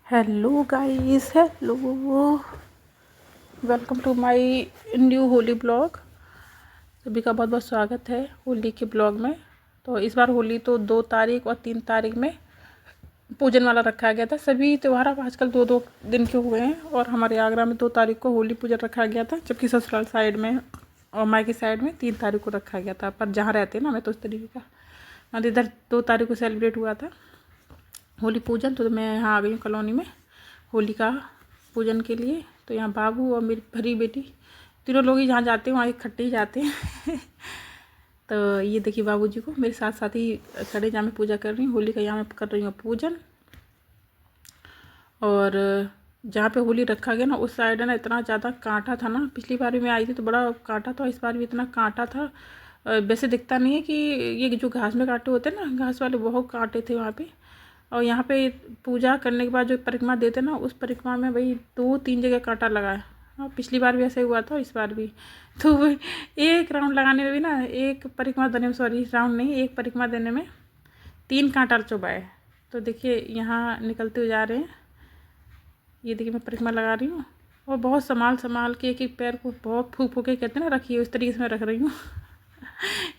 Hello guys, hello, welcome to my new Holi blog. सभी का बहुत बहुत स्वागत है होली के ब्लॉग में। तो इस बार होली तो 2 तारीख और 3 तारीख में पूजन वाला रखा गया था। सभी त्यौहार अब आजकल 2-2 दिन के हुए हैं और हमारे आगरा में 2 तारीख को होली पूजन रखा गया था, जबकि ससुराल साइड में और मायके साइड में 3 तारीख को रखा गया था। पर जहाँ रहते हैं ना, मैं तो उस तरीके का इधर 2 तारीख को सेलिब्रेट हुआ था होली पूजन। तो मैं यहाँ आ गई हूँ कॉलोनी में होली का पूजन के लिए। तो यहाँ बाबू और मेरी बड़ी बेटी तीनों लोग ही जहाँ जाते हैं वहाँ इकट्ठे ही जाते हैं। तो ये देखिए बाबूजी को मेरे साथ साथ ही खड़े, जहाँ मैं पूजा कर रही हूँ होली का, यहाँ मैं कर रही हूँ पूजन। और जहाँ पे होली रखा गया ना, उस साइड है ना इतना ज़्यादा कांटा था ना। पिछली बार भी मैं आई थी तो बड़ा कांटा था, इस बार भी इतना कांटा था। वैसे दिखता नहीं है कि ये जो घास में कांटे होते हैं ना, घास वाले बहुत कांटे थे वहाँ पे। और यहाँ पे पूजा करने के बाद जो परिक्रमा देते हैं ना, उस परिक्रमा में भाई 2-3 जगह कांटा लगा है। हाँ, पिछली बार भी ऐसे हुआ था, इस बार भी। तो एक राउंड लगाने में भी ना, एक परिक्रमा देने में, सॉरी राउंड नहीं, एक परिक्रमा देने में 3 कांटा चुभा है। तो देखिए यहाँ निकलते हुए जा रहे हैं। ये देखिए मैं परिक्रमा लगा रही हूँ और बहुत संभाल संभाल के एक एक पैर को बहुत फूक फूक के कहते हैं ना, रखिए, उस तरीके से मैं रख रही हूँ।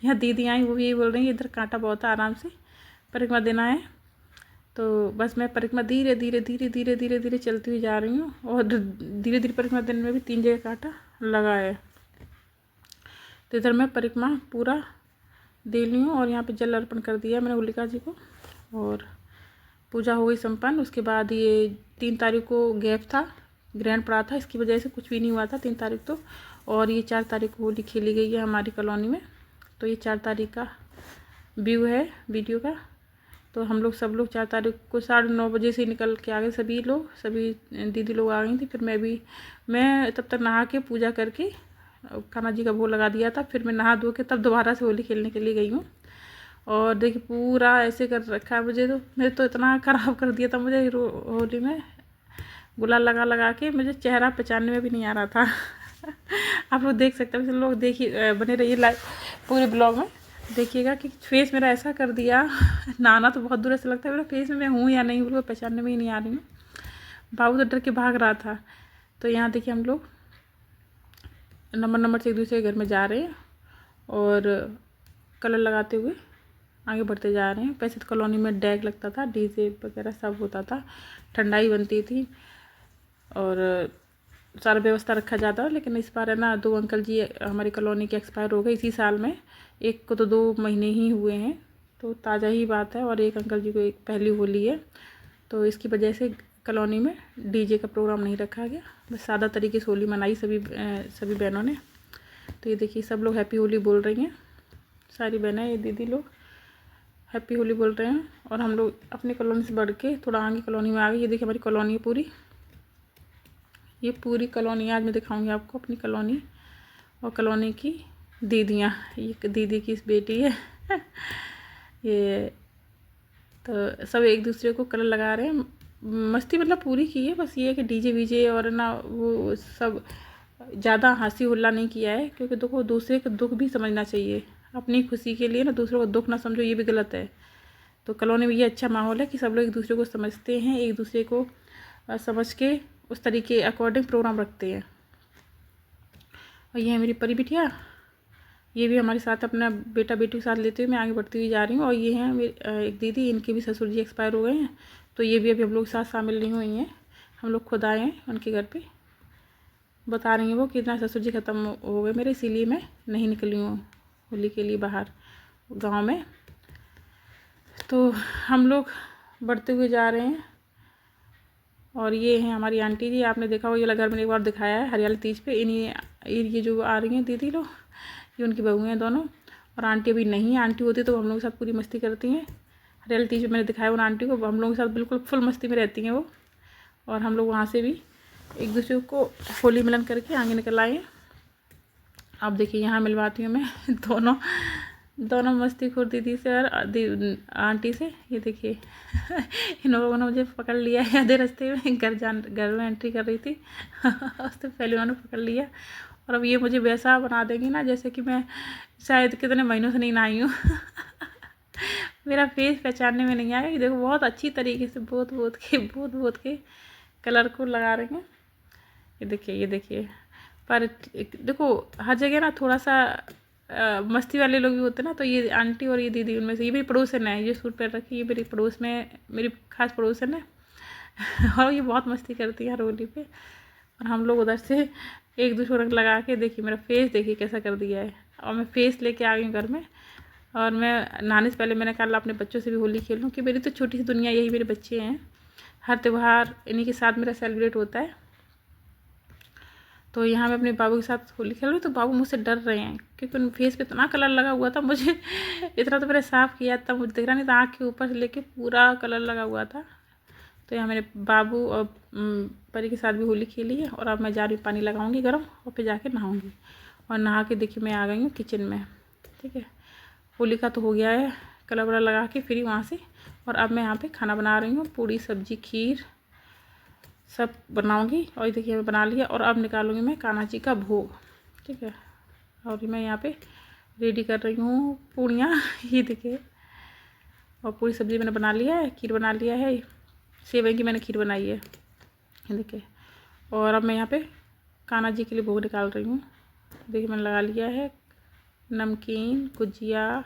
यहाँ दीदी आई, वो भी यही बोल रही है इधर कांटा बहुत है, आराम से परिक्रमा देना है। तो बस मैं परिक्रमा धीरे धीरे धीरे धीरे धीरे धीरे चलती हुई जा रही हूँ और धीरे धीरे परिक्रमा देने में भी 3 जगह कांटा लगा है। तो इधर मैं परिक्रमा पूरा दे ली हूँ और यहाँ पे जल अर्पण कर दिया मैंने होलिका जी को और पूजा हो गई संपन्न। उसके बाद ये 3 तारीख को गैप था, ग्रहण पड़ा था, इसकी वजह से कुछ भी नहीं हुआ था 3 तारीख तो। और ये 4 तारीख को होली खेली गई है हमारी कॉलोनी में। तो ये 4 तारीख का व्यू है वीडियो का। तो हम लोग सब लोग 4 तारीख को 9:30 बजे से निकल के आ गए, सभी लोग, सभी दीदी लोग आ गई थी। फिर मैं तब तक नहा के पूजा करके कान्हा जी का भोग लगा दिया था। फिर मैं नहा धो के तब दोबारा से होली खेलने के लिए गई हूँ। और देखिए पूरा ऐसे कर रखा है मुझे, तो मेरे तो इतना ख़राब कर दिया था मुझे होली में। गुलाल लगा लगा के मुझे चेहरा पहचानने में भी नहीं आ रहा था। आप लोग देख सकते हैं, लोग देखिए, बने रहिए लाइव पूरे ब्लॉग में, देखिएगा कि फेस मेरा ऐसा कर दिया। नहाना तो बहुत दूर ऐसा लगता है, मेरा फेस में मैं हूँ या नहीं, बिल्कुल पहचानने में ही नहीं आ रही हूँ। बाबू तो डर के भाग रहा था। तो यहाँ देखिए हम लोग नंबर से एक दूसरे के घर में जा रहे हैं और कलर लगाते हुए आगे बढ़ते जा रहे हैं। वैसे तो कॉलोनी में डेक लगता था, डीजे वगैरह सब होता था, ठंडाई बनती थी और सारा व्यवस्था रखा जाता है। लेकिन इस बार है ना, 2 अंकल जी हमारी कॉलोनी के एक्सपायर हो गए इसी साल में। एक को तो 2 महीने ही हुए हैं, तो ताज़ा ही बात है। और एक अंकल जी को एक पहली होली है, तो इसकी वजह से कॉलोनी में डीजे का प्रोग्राम नहीं रखा गया, बस सादा तरीके से होली मनाई सभी बहनों ने। तो ये देखिए सब लोग हैप्पी होली बोल रही हैं, सारी बहनें, ये दीदी लोग हैप्पी होली बोल रहे हैं। और हम लोग अपनी कॉलोनी से बढ़ के थोड़ा आगे कॉलोनी में आ गए। ये देखिए हमारी कॉलोनी है पूरी, ये पूरी कॉलोनी आज मैं दिखाऊंगी आपको अपनी कॉलोनी और कॉलोनी की दीदियाँ। ये दीदी की इस बेटी है। ये तो सब एक दूसरे को कलर लगा रहे हैं, मस्ती मतलब पूरी की है। बस ये है कि डीजे वीजे और ना वो सब ज़्यादा हंसी हुल्ला नहीं किया है, क्योंकि देखो दूसरे का दुख भी समझना चाहिए। अपनी खुशी के लिए ना दूसरों का दुख ना समझो, ये भी गलत है। तो कॉलोनी में ये अच्छा माहौल है कि सब लोग एक दूसरे को समझते हैं, एक दूसरे को समझ के उस तरीके अकॉर्डिंग प्रोग्राम रखते हैं। और ये है मेरी परी बिटिया, ये भी हमारे साथ अपना बेटा बेटी के साथ लेते हुए मैं आगे बढ़ती हुई जा रही हूँ। और ये हैं मेरी एक दीदी, इनके भी ससुर जी एक्सपायर हो गए हैं, तो ये भी अभी हम लोग के साथ शामिल नहीं हुई हैं। हम लोग खुद आए हैं उनके घर पे। बता रही हैं वो कि इतना ससुर जी ख़त्म हो गए मेरे, इसीलिए मैं नहीं निकली हूँ होली के लिए बाहर गाँव में। तो हम लोग बढ़ते हुए जा रहे हैं। और ये हैं हमारी आंटी जी, आपने देखा हो, ये घर मैंने एक बार दिखाया है हरियाली तीज पे। ये जो आ रही हैं दीदी लोग, ये उनकी बहू हैं दोनों। और आंटी अभी नहीं, आंटी होती तो हम लोग के साथ पूरी मस्ती करती हैं। हरियाली तीज पे मैंने दिखाया उन आंटी को, हम लोगों के साथ बिल्कुल फुल मस्ती में रहती हैं वो। और हम लोग वहाँ से भी एक दूसरे को होली मिलन करके आगे निकल आए। अब देखिए यहाँ मिलवाती हूँ मैं दोनों मस्तीखोर दीदी से और आंटी से। ये देखिए इन लोगों ने मुझे पकड़ लिया है आधे रास्ते में, घर में एंट्री कर रही थी। उससे पहले उन्होंने पकड़ लिया और अब ये मुझे वैसा बना देंगी ना जैसे कि मैं शायद कितने महीनों से नहीं नहाई हूँ। मेरा फेस पहचानने में नहीं आया। ये देखो बहुत अच्छी तरीके से बहुत के कलर को लगा रही हैं। ये देखिए। पर देखो हर जगह ना थोड़ा सा मस्ती वाले लोग भी होते हैं ना, तो ये आंटी और ये दीदी उनमें से, ये मेरी पड़ोसन है, ये सूट पहन रखी, ये मेरी पड़ोस में मेरी खास पड़ोसन है। और ये बहुत मस्ती करती है हर होली पे। और हम लोग उधर से एक दूसरे रंग लगा के, देखिए मेरा फेस देखिए कैसा कर दिया है। और मैं फेस लेके आ गई घर में, और मैं नहाने से पहले मैंने कहा अपने बच्चों से भी होली खेल लूँ, कि मेरी तो छोटी सी दुनिया यही मेरे बच्चे हैं। हर त्यौहार इन्हीं के साथ मेरा सेलिब्रेट होता है। तो यहाँ मैं अपने बाबू के साथ होली खेल रही हूँ, तो बाबू मुझसे डर रहे हैं, क्योंकि उन फेस पे इतना कलर लगा हुआ था। मुझे इतना तो मैंने साफ़ किया था, मुझे दिख रहा नहीं था, आँख के ऊपर से लेके पूरा कलर लगा हुआ था। तो यहाँ मेरे बाबू और परी के साथ भी होली खेली है। और अब मैं जा रही हूँ पानी लगाऊंगी गर्म, और फिर जाके नहाऊंगी। और नहा के देखिए मैं आ गई हूँ किचन में। ठीक है, होली का तो हो गया है, कलर वलर लगा के फ्री वहाँ से। और अब मैं यहाँ पे खाना बना रही हूँ, पूड़ी सब्जी खीर सब बनाऊंगी। और देखिए मैं बना लिया, और अब निकालूंगी मैं कान्हा जी का भोग। ठीक है, और मैं यहाँ पे रेडी कर रही हूँ पूड़ियाँ। ये देखिए, और पूरी सब्जी मैंने बना लिया है, खीर बना लिया है, सेवई की मैंने खीर बनाई है, ये देखिए। और अब मैं यहाँ पे कान्हा जी के लिए भोग निकाल रही हूँ। देखिए मैंने लगा लिया है नमकीन, गुजिया,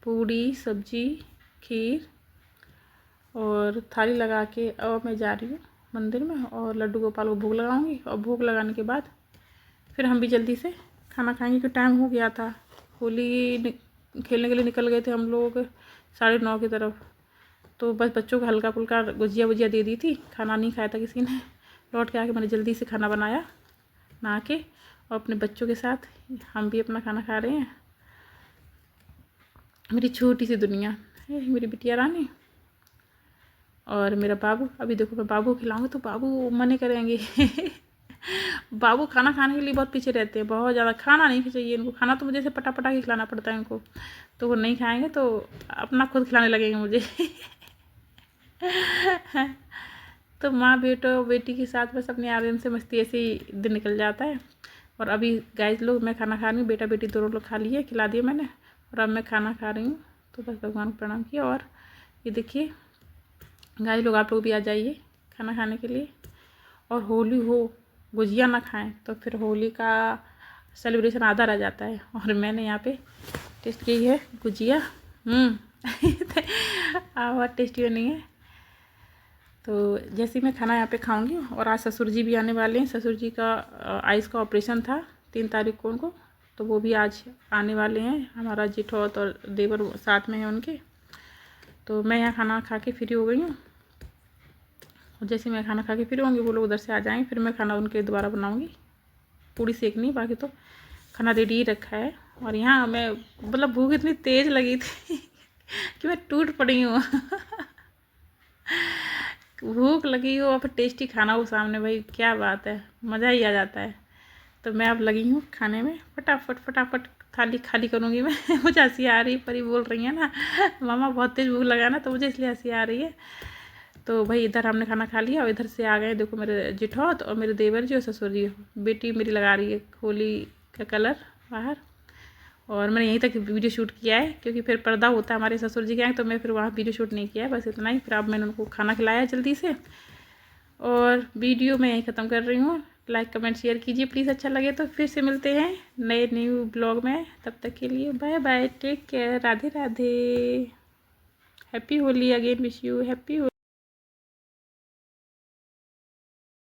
पूड़ी सब्जी खीर, और थाली लगा के अब मैं जा रही हूँ मंदिर में, और लड्डू गोपाल को भोग लगाऊंगी। और भोग लगाने के बाद फिर हम भी जल्दी से खाना खाएंगे, क्योंकि टाइम हो गया था। होली खेलने के लिए निकल गए थे हम लोग 9:30 की तरफ। तो बस बच्चों को हल्का फुल्का गुजिया वुजिया दे दी थी, खाना नहीं खाया था किसी ने। लौट के आके मैंने जल्दी से खाना बनाया नहा के, और अपने बच्चों के साथ हम भी अपना खाना खा रहे हैं। मेरी छोटी सी दुनिया है, मेरी बिटिया रानी और मेरा बाबू। अभी देखो मैं बाबू खिलाऊंगी तो बाबू मने करेंगे। बाबू खाना खाने के लिए बहुत पीछे रहते हैं, बहुत ज़्यादा। खाना नहीं चाहिए इनको, खाना तो मुझे से पटा पटा के खिलाना पड़ता है इनको। तो वो नहीं खाएंगे तो अपना खुद खिलाने लगेंगे मुझे। तो माँ बेटो बेटी के साथ बस अपने आराम से मस्ती ऐसे ही दिन निकल जाता है। और अभी गाइस लोग मैं खाना खा रही हूँ, बेटा बेटी दोनों लोग खा लिए, खिला दिए मैंने। और अब मैं खाना खा रही हूँ, तो बस भगवान को प्रणाम किया। और ये देखिए गाइस लोग, आप लोग भी आ जाइए खाना खाने के लिए। और होली हो गुजिया ना खाएं तो फिर होली का सेलिब्रेशन आधा रह जाता है। और मैंने यहाँ पे टेस्ट की है गुजिया। बहुत टेस्टी बनी है। तो जैसे ही मैं खाना यहाँ पे खाऊंगी, और आज ससुर जी भी आने वाले हैं। ससुर जी का आइस का ऑपरेशन था 3 तारीख को उनको, तो वो भी आज आने वाले हैं। हमारा जेठौत और देवर साथ में हैं उनके। तो मैं यहाँ खाना खा के फ्री हो गई हूँ, और जैसे मैं खाना खा के फ्री होंगी वो लोग उधर से आ जाएंगे, फिर मैं खाना उनके दोबारा बनाऊँगी। पूड़ी सेकनी, बाकी तो खाना रेडी ही रखा है। और यहाँ मैं मतलब भूख इतनी तेज़ लगी थी कि मैं टूट पड़ी हूँ। भूख लगी हो और फिर टेस्टी खाना हो सामने, भाई क्या बात है, मज़ा ही आ जाता है। तो मैं अब लगी हूँ खाने में, फटाफट थाली खाली करूँगी मैं। मुझे हंसी आ रही, परी बोल रही है ना मामा बहुत तेज़ भूख लगा ना, तो मुझे इसलिए हंसी आ रही है। तो भाई इधर हमने खाना खा लिया, और इधर से आ गए देखो मेरे जेठौत और मेरे देवर जी और ससुर जी। बेटी मेरी लगा रही है होली का कलर बाहर। और मैंने यहीं तक वीडियो शूट किया है, क्योंकि फिर पर्दा होता है हमारे ससुर जी के यहाँ, तो मैं फिर वहाँ वीडियो शूट नहीं किया है, बस इतना ही। फिर अब मैंने उनको खाना खिलाया जल्दी से, और वीडियो मैं यहीं ख़त्म कर रही हूँ। लाइक कमेंट शेयर कीजिए प्लीज़, अच्छा लगे तो। फिर से मिलते हैं नए न्यू ब्लॉग में, तब तक के लिए bye bye, take care, Radhe Radhe, happy Holi again, wish you happy Holi.